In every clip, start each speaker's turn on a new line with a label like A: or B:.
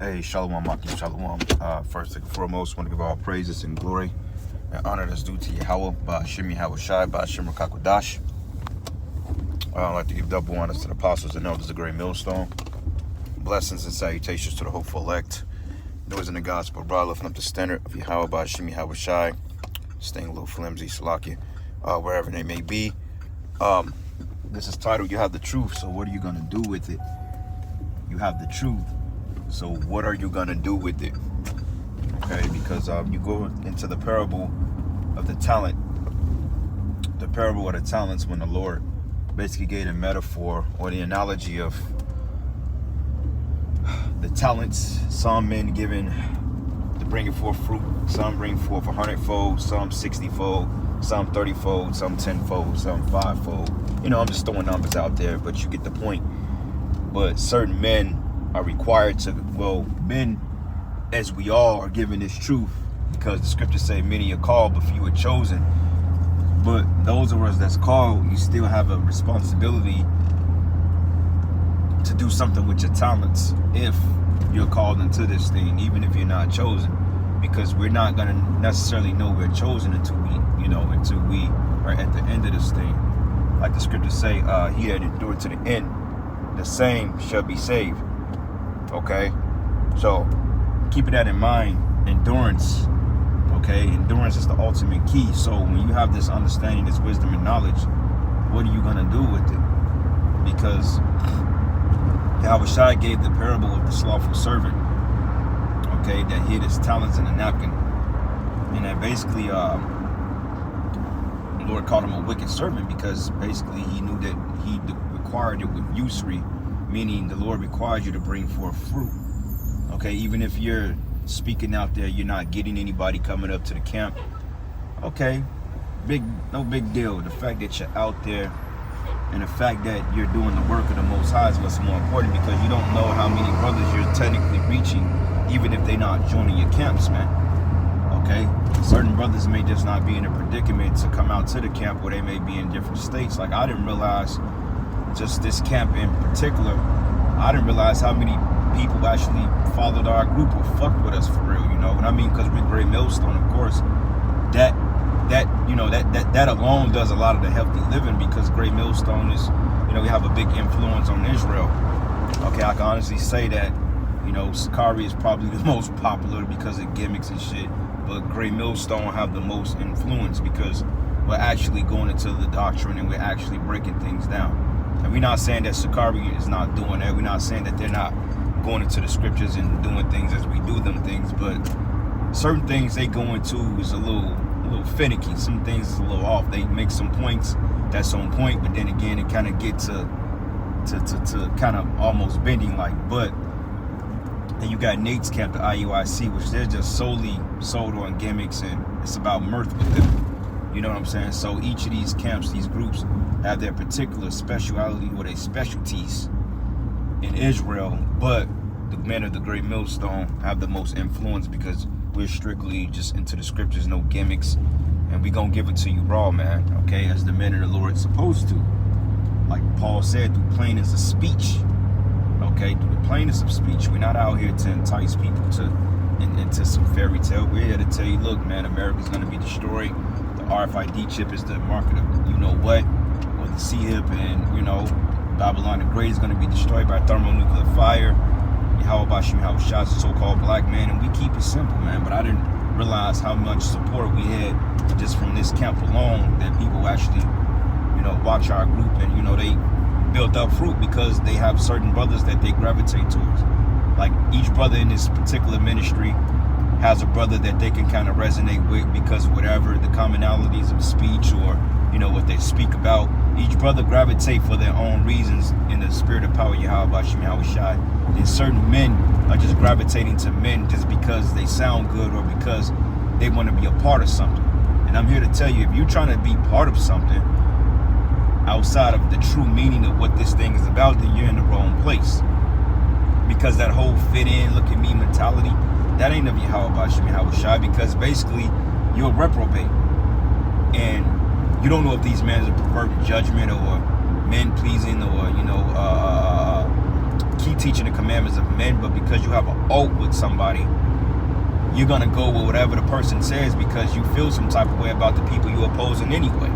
A: Hey, Shalom, Maki, Shalom. First and foremost, want to give all praises and glory and honor that's due to Yahweh, Ba'ashim Yahweh Shai, Ba'ashim Rakakwadash. I'd like to give double honors to the apostles and elders of Great Millstone. Blessings and salutations to the hopeful elect. Those in the gospel, brother, lifting up the standard of Yahweh, Ba'ashim Yahweh Shai, staying a little flimsy, Salakia, wherever they may be. This is titled, You Have the Truth, so what are you going to do with it? You have the truth. So what are you gonna do with it? Okay, because you go into the parable of the talent, the parable of the talents, when the Lord basically gave a metaphor or the analogy of the talents. Some men given to bring forth fruit, some bring forth 100-fold, some 60-fold, some 30-fold, some 10-fold, some 5-fold. You know, I'm just throwing numbers out there, but you get the point. But certain men are required to, well, men as we all are given this truth, because the scriptures say many are called but few are chosen. But those of us that's called, you still have a responsibility to do something with your talents if you're called into this thing, even if you're not chosen, because we're not going to necessarily know we're chosen until we are at the end of this thing. Like the scriptures say, he that endured to the end, the same shall be saved. Okay, so keeping that in mind, endurance. Okay, endurance is the ultimate key. So when you have this understanding, this wisdom and knowledge, what are you gonna do with it? Because Yahweh Shai gave the parable of the slothful servant, okay, that hid his talents in a napkin, and that basically the Lord called him a wicked servant, because basically he knew that he required it with usury. Meaning the Lord requires you to bring forth fruit. Okay, even if you're speaking out there, you're not getting anybody coming up to the camp. Okay, no big deal. The fact that you're out there and the fact that you're doing the work of the Most High is what's more important, because you don't know how many brothers you're technically reaching, even if they're not joining your camps, man. Okay, certain brothers may just not be in a predicament to come out to the camp, or they may be in different states. Like, I didn't realize, just this camp in particular, I didn't realize how many people actually followed our group or fucked with us for real, you know what I mean? Because we're Great Millstone, of course, that alone does a lot of the healthy living, because Great Millstone is, we have a big influence on Israel. Okay, I can honestly say that, Sakari is probably the most popular because of gimmicks and shit, but Great Millstone have the most influence because we're actually going into the doctrine and we're actually breaking things down. And we're not saying that Sakari is not doing that. We're not saying that they're not going into the scriptures and doing things as we do them things. But certain things they go into is a little finicky. Some things is a little off. They make some points that's on point, but then again, it kind of get to kind of almost bending like. But and you got Nate's camp, the IUIC, which they're just solely sold on gimmicks, and it's about mirth with them. You know what I'm saying? So each of these camps, these groups, have their particular speciality or their specialties in Israel, but the men of the Great Millstone have the most influence because we're strictly just into the scriptures, no gimmicks, and we gonna give it to you raw, man, okay, as the men of the Lord supposed to. Like Paul said, through plainness of speech, okay, through the plainness of speech. We're not out here to entice people into some fairy tale. We're here to tell you, look, man, America's gonna be destroyed. The RFID chip is the market of you-know-what, or the C-HIP, and, Babylon the Great is going to be destroyed by thermonuclear fire. Yahweh Bashim Yahweh Shai is a so-called black man, and we keep it simple, man. But I didn't realize how much support we had just from this camp alone, that people actually, watch our group, and, they built up fruit because they have certain brothers that they gravitate towards. Like, each brother in this particular ministry has a brother that they can kind of resonate with, because whatever the commonalities of speech or what they speak about, each brother gravitate for their own reasons in the spirit of power. Yahweh Bashim Yahweh Shai. And certain men are just gravitating to men just because they sound good or because they want to be a part of something. And I'm here to tell you, if you're trying to be part of something outside of the true meaning of what this thing is about, then you're in the wrong place. Because that whole fit in, look at me mentality, that ain't of Yahweh Bashim Yahweh Shai, because basically you're a reprobate. And you don't know if these men are perverting judgment or men pleasing or, keep teaching the commandments of men, but because you have an oath with somebody, you're going to go with whatever the person says because you feel some type of way about the people you're opposing anyway.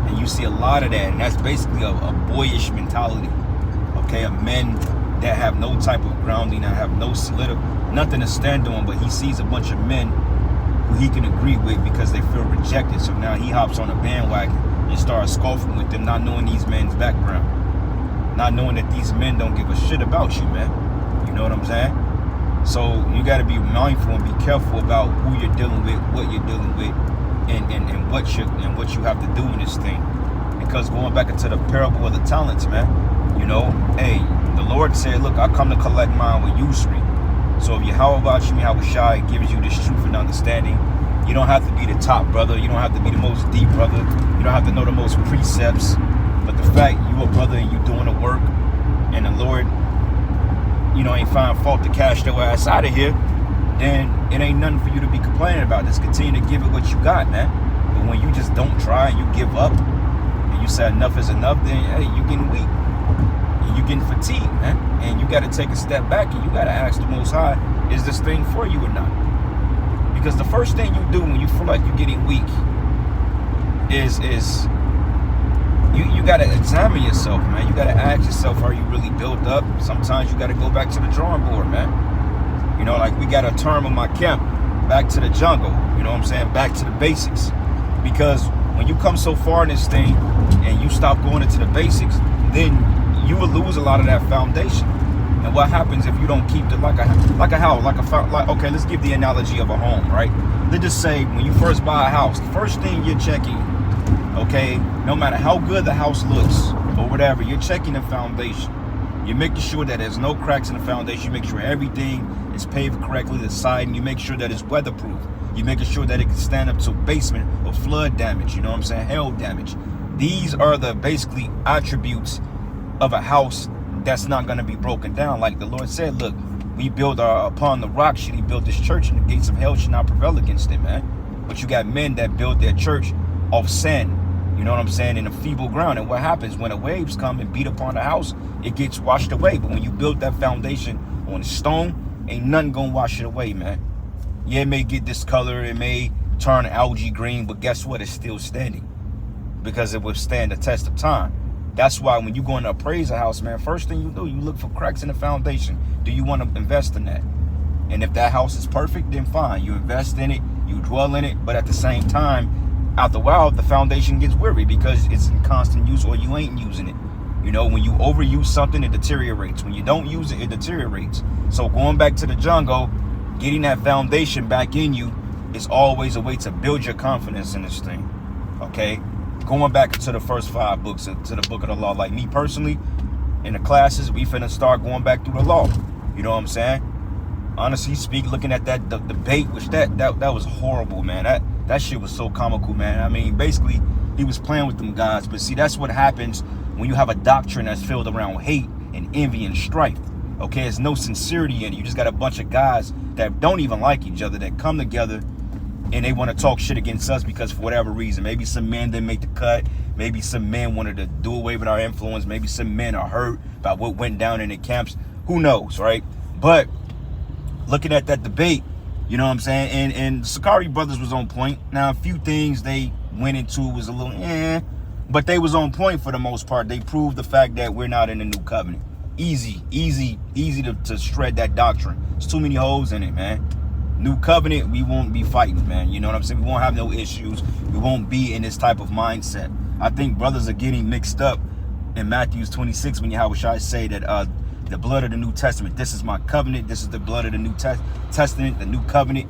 A: And you see a lot of that, and that's basically a boyish mentality, okay? Of men that have no type of grounding, that have no nothing to stand on, but he sees a bunch of men who he can agree with because they feel rejected. So now he hops on a bandwagon and starts scoffing with them, not knowing these men's background, not knowing that these men don't give a shit about you, man. You know what I'm saying? So you got to be mindful and be careful about who you're dealing with, what you're dealing with, and what you have to do in this thing. Because going back into the parable of the talents, man, you know, hey, the Lord said, look, I come to collect mine with usury. So if Yahweh Shai gives you this truth and understanding, you don't have to be the top brother. You don't have to be the most deep brother. You don't have to know the most precepts. But the fact you a brother and you doing the work, and the Lord, you know, ain't find fault to cash their ass out of here, then it ain't nothing for you to be complaining about. Just continue to give it what you got, man. But when you just don't try and you give up and you say enough is enough, then hey, you getting weak and you getting fatigued, man. And you got to take a step back and you got to ask the Most High, is this thing for you or not? Because the first thing you do when you feel like you're getting weak is you got to examine yourself, man. You got to ask yourself, are you really built up? Sometimes you got to go back to the drawing board, man. You know, like we got a term in my camp, back to the jungle. You know what I'm saying? Back to the basics. Because when you come so far in this thing and you stop going into the basics, then you will lose a lot of that foundation. And what happens if you don't keep the okay, let's give the analogy of a home, right? Let's just say when you first buy a house, the first thing you're checking, okay, no matter how good the house looks or whatever, you're checking the foundation. You're making sure that there's no cracks in the foundation. You make sure everything is paved correctly, the side, and you make sure that it's weatherproof. You're making sure that it can stand up to basement or flood damage, you know what I'm saying, hail damage. These are the basically attributes of a house that's not going to be broken down. Like the Lord said, look, we build upon the rock should he build this church, and the gates of hell should not prevail against it, man. But you got men that build their church off sand, you know what I'm saying, in a feeble ground. And what happens when the waves come and beat upon the house, it gets washed away. But when you build that foundation on stone, ain't nothing gonna wash it away, man. Yeah, it may get discolored, it may turn algae green, but guess what? It's still standing because it will stand the test of time. That's why when you go in to appraise a house, man, first thing you do, you look for cracks in the foundation. Do you want to invest in that? And if that house is perfect, then fine. You invest in it, you dwell in it, but at the same time, after a while, the foundation gets weary because it's in constant use or you ain't using it. You know, when you overuse something, it deteriorates. When you don't use it, it deteriorates. So going back to the jungle, getting that foundation back in you is always a way to build your confidence in this thing, okay? Going back into the first 5 books, to the book of the law, like me personally, in the classes, we finna start going back through the law. You know what I'm saying? Honestly speak, looking at that debate, which that was horrible, man. That shit was so comical, man. I mean, basically, he was playing with them guys. But see, that's what happens when you have a doctrine that's filled around hate and envy and strife. Okay, there's no sincerity in it. You just got a bunch of guys that don't even like each other, that come together and they want to talk shit against us because for whatever reason. Maybe some men didn't make the cut. Maybe some men wanted to do away with our influence. Maybe some men are hurt by what went down in the camps. Who knows, right? But looking at that debate, you know what I'm saying? And the Sakari brothers was on point. Now, a few things they went into was a little, but they was on point for the most part. They proved the fact that we're not in the new covenant. Easy to shred that doctrine. There's too many holes in it, man. New covenant, we won't be fighting, man. You know what I'm saying? We won't have no issues. We won't be in this type of mindset. I think brothers are getting mixed up in Matthew 26 when Yahweh say that the blood of the New Testament, this is my covenant, this is the blood of the New Testament, the new covenant.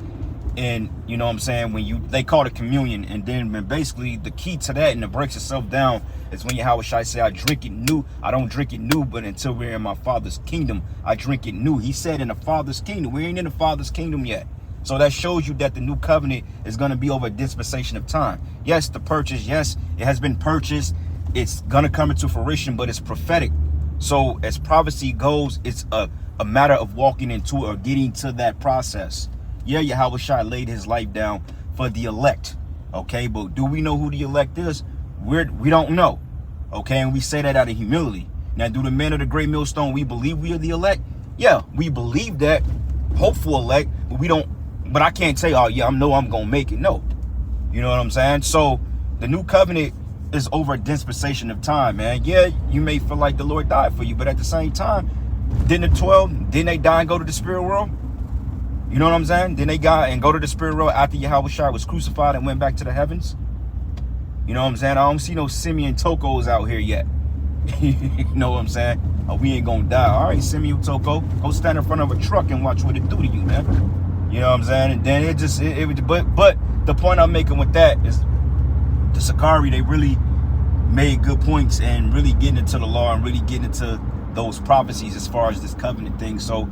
A: And you know what I'm saying, when they call it communion, and then basically the key to that, and it breaks itself down, is when Yahweh say, I drink it new. I don't drink it new, but until we're in my Father's kingdom, I drink it new. He said in the Father's kingdom. We ain't in the Father's kingdom yet. So that shows you that the new covenant is going to be over a dispensation of time. Yes, the purchase, yes, it has been purchased. It's going to come into fruition, but it's prophetic. So as prophecy goes, it's a matter of walking into or getting to that process. Yeah, Yahweh Shai laid his life down for the elect, okay? But do we know who the elect is? We don't know, okay? And we say that out of humility Now, do the men of the great millstone, we believe we are the elect? Yeah, we believe that, hopeful elect, but we don't, but I can't say, oh yeah, I know I'm gonna make it. No. You know what I'm saying? So the new covenant is over a dispensation of time, man. Yeah, you may feel like the Lord died for you, but at the same time, didn't the 12, didn't they die and go to the spirit world? You know what I'm saying? Then they got and go to the spirit world after Yahushua was crucified and went back to the heavens. You know what I'm saying? I don't see no Simeon Tokos out here yet. You know what I'm saying? Oh, we ain't gonna die. All right, Simeon Toko, go stand in front of a truck and watch what it do to you, man. You know what I'm saying? And then it just, but the point I'm making with that is the Sakari, they really made good points and really getting into the law and really getting into those prophecies as far as this covenant thing. So,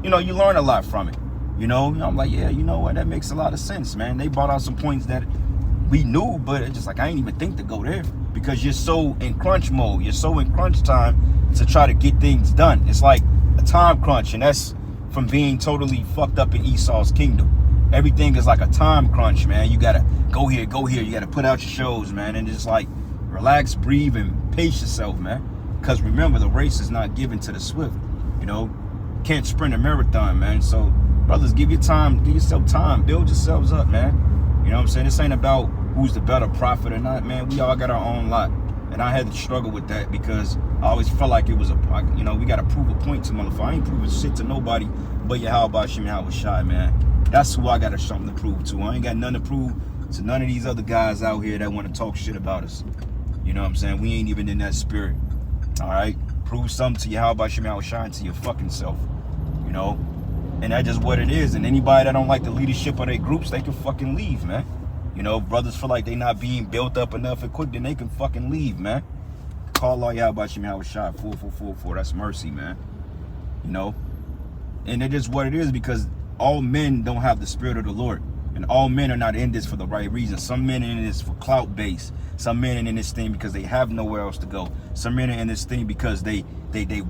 A: you know, you learn a lot from it. You know, I'm like, yeah, you know what? That makes a lot of sense, man. They brought out some points that we knew, but it's just like, I ain't even think to go there because you're so in crunch mode. You're so in crunch time to try to get things done. It's like a time crunch, and that's from being totally fucked up in Esau's kingdom. Everything is like a time crunch, man. You gotta go here, go here. You gotta put out your shows, man. And just like relax, breathe, and pace yourself, man. Because remember, the race is not given to the swift. You know, can't sprint a marathon, man. So brothers, give your time, give yourself time, build yourselves up, man. You know what I'm saying? This ain't about who's the better prophet or not, man. We all got our own lot. And I had to struggle with that because I always felt like it was a, you know, we got to prove a point to motherfucker. I ain't proving shit to nobody but Yahweh Shem Yahushua, man. That's who I got something to prove to. I ain't got nothing to prove to none of these other guys out here that want to talk shit about us. You know what I'm saying? We ain't even in that spirit. All right? Prove something to Yahweh Shem Yahushua and to your fucking self. You know? And that's just what it is. And anybody that don't like the leadership of their groups, they can fucking leave, man. You know, brothers feel like they not being built up enough and quick, then they can fucking leave, man. Call all y'all about Yahweh Shai 4444. That's mercy, man. You know? And it is what it is because all men don't have the spirit of the Lord. And all men are not in this for the right reason. Some men are in this for clout base. Some men are in this thing because they have nowhere else to go. Some men are in this thing because they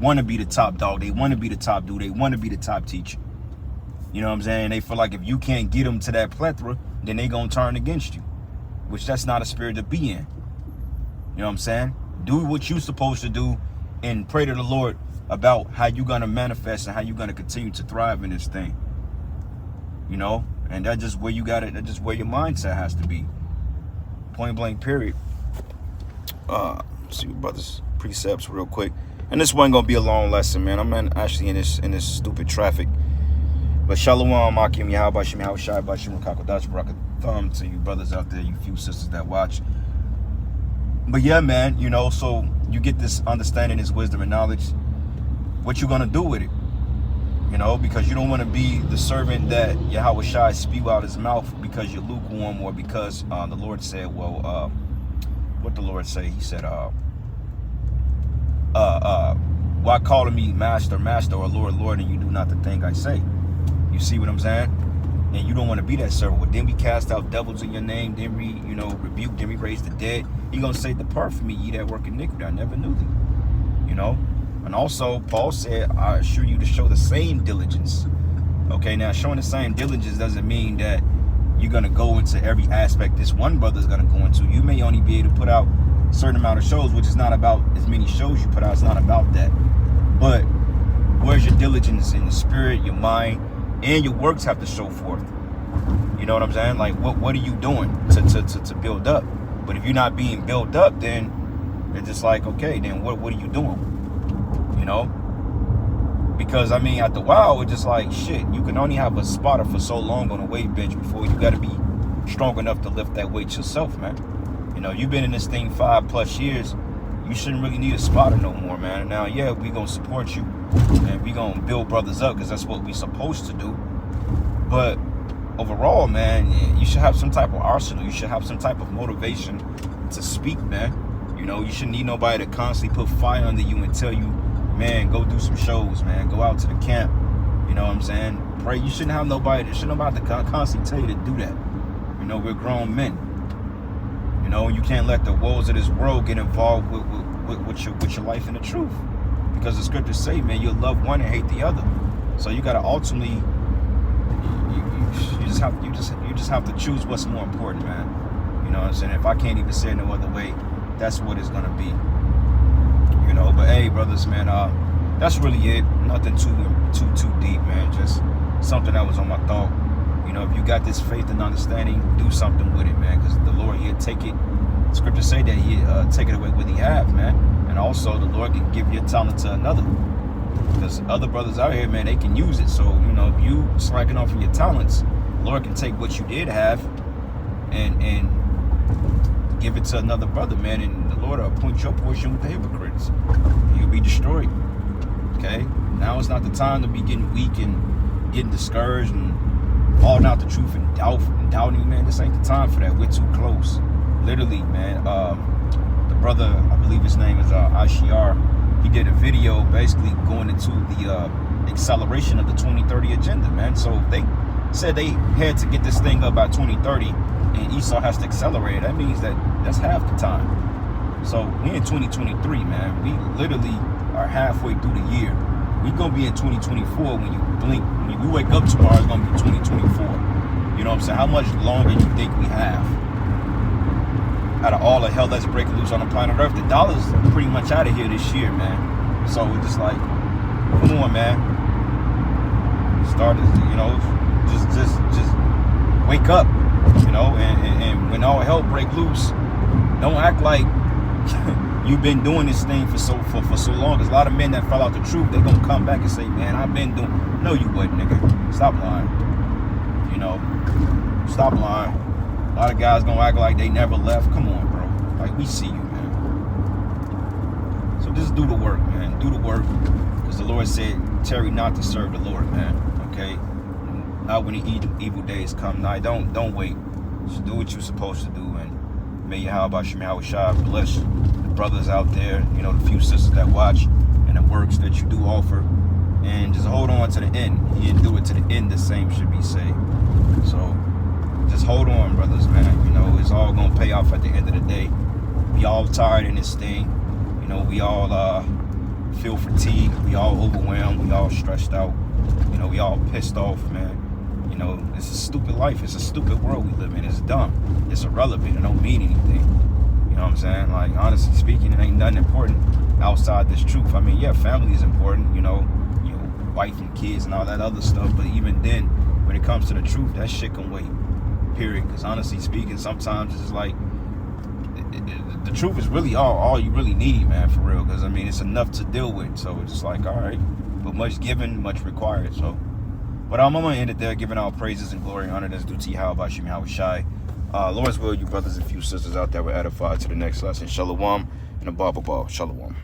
A: want to be the top dog. They want to be the top dude. They want to be the top teacher. You know what I'm saying? They feel like if you can't get them to that plethora, then they gonna turn against you, which that's not a spirit to be in. You know what I'm saying? Do what you supposed to do and pray to the Lord about how you gonna manifest and how you gonna continue to thrive in this thing. You know? And that's just where you got it. That's just where your mindset has to be. Point blank, period. Let's see brothers precepts real quick. And this one gonna be a long lesson, man. I'm actually in this stupid traffic. But Shalom, Akim, Yahweh, Shem, Yahweh, Shai, Bashim, Kakodash, Baraka, thumb to you brothers out there, you few sisters that watch. But yeah, man, you know, so you get this understanding, this wisdom and knowledge. What you gonna do with it? You know, because you don't want to be the servant that Yahweh Shai spew out his mouth because you're lukewarm or because the Lord said, well, what the Lord say? He said, why calling me master, master, or Lord, Lord, and you do not the thing I say? You see what I'm saying? And you don't want to be that servant. Well, then we cast out devils in your name. Then we, you know, rebuke. Then we raise the dead. You're going to say, depart from me, ye that work iniquity. I never knew thee. You know? And also, Paul said, I assure you to show the same diligence. Okay, now showing the same diligence doesn't mean that you're going to go into every aspect this one brother is going to go into. You may only be able to put out a certain amount of shows, which is not about as many shows you put out. It's not about that. But where's your diligence in the spirit, your mind, and your works have to show forth. You know what I'm saying? Like, what are you doing to build up? But if you're not being built up, then it's just like, okay, then what are you doing? You know? Because, I mean, after a while, it's just like, shit, you can only have a spotter for so long on a weight bench before you got to be strong enough to lift that weight yourself, man. You know, you've been in this thing 5+ years. You shouldn't really need a spotter no more, man. Now, yeah, we going to support you and we going to build brothers up because that's what we supposed to do. But overall, man, you should have some type of arsenal. You should have some type of motivation to speak, man. You know, you shouldn't need nobody to constantly put fire under you and tell you, man, go do some shows, man. Go out to the camp. You know what I'm saying? Pray. You shouldn't have nobody to constantly tell you to do that. You know, we're grown men. You know, you can't let the woes of this world get involved with your life and the truth. Because the scriptures say, man, you'll love one and hate the other. So you gotta ultimately you just have to choose what's more important, man. You know what I'm saying? If I can't even say it no other way, that's what it's gonna be. You You know, but hey, brothers, man, that's really it. Nothing too deep, man. Just something that was on my thought. You know, if you got this faith and understanding, do something with it, man. Because the Lord, He'll take it. Scripture say that He'll take it away what He have, man. And also, the Lord can give your talent to another. Because other brothers out here, man, they can use it. So, you know, if you slacking off of your talents, the Lord can take what you did have and give it to another brother, man. And the Lord will appoint your portion with the hypocrites. You'll be destroyed. Okay? Now is not the time to be getting weak and getting discouraged and falling out the truth and doubting, man. This ain't the time for that. We're too close. Literally, man. The brother, I believe his name is Ashiar, he did a video basically going into the acceleration of the 2030 agenda, man. So they said they had to get this thing up by 2030 and Esau has to accelerate. That means that's half the time. So we in 2023, man. We literally are halfway through the year. We gonna be in 2024 when you blink. When we wake up tomorrow, it's gonna be 2024. You know what I'm saying? How much longer do you think we have? Out of all the hell that's breaking loose on the planet Earth, the dollar's pretty much out of here this year, man. So it's just like, come on, man. Start, you know, just wake up, you know, and when all hell break loose, don't act like you've been doing this thing for so long. There's a lot of men that fell out the truth. They gonna come back and say, man, I've been doing. No, you wasn't, nigga. Stop lying. You know, stop lying. A lot of guys gonna act like they never left. Come on, bro. Like, we see you, man. So just do the work, man. Do the work. Because the Lord said, tarry not to serve the Lord, man. Okay? Not when the evil days come. Nah, don't wait. Just do what you're supposed to do. And may Yahweh Shai bless the brothers out there, you know, the few sisters that watch, and the works that you do offer. And just hold on to the end. You didn't do it to the end, the same should be saved. So just hold on, brothers, man. You know, it's all gonna pay off at the end of the day. We all tired in this thing. You know, we all feel fatigued. We all overwhelmed. We all stressed out. You know, we all pissed off, man. You know, it's a stupid life. It's a stupid world we live in. It's dumb. It's irrelevant. It don't mean anything. You know what I'm saying? Like, honestly speaking, it ain't nothing important outside this truth. I mean, yeah, family is important. You know, wife and kids and all that other stuff. But even then, when it comes to the truth, that shit can wait. Period. Because honestly speaking, sometimes it's like the truth is really all you really need, man, for real. Because I mean, it's enough to deal with. So it's just like, all right, but much given, much required. So, but I'm gonna end it there, giving all praises and glory and honor that's due to Yahweh Shai. Lord's will, you brothers and few sisters out there were edified to the next lesson. Shalom and a baba. Shalom.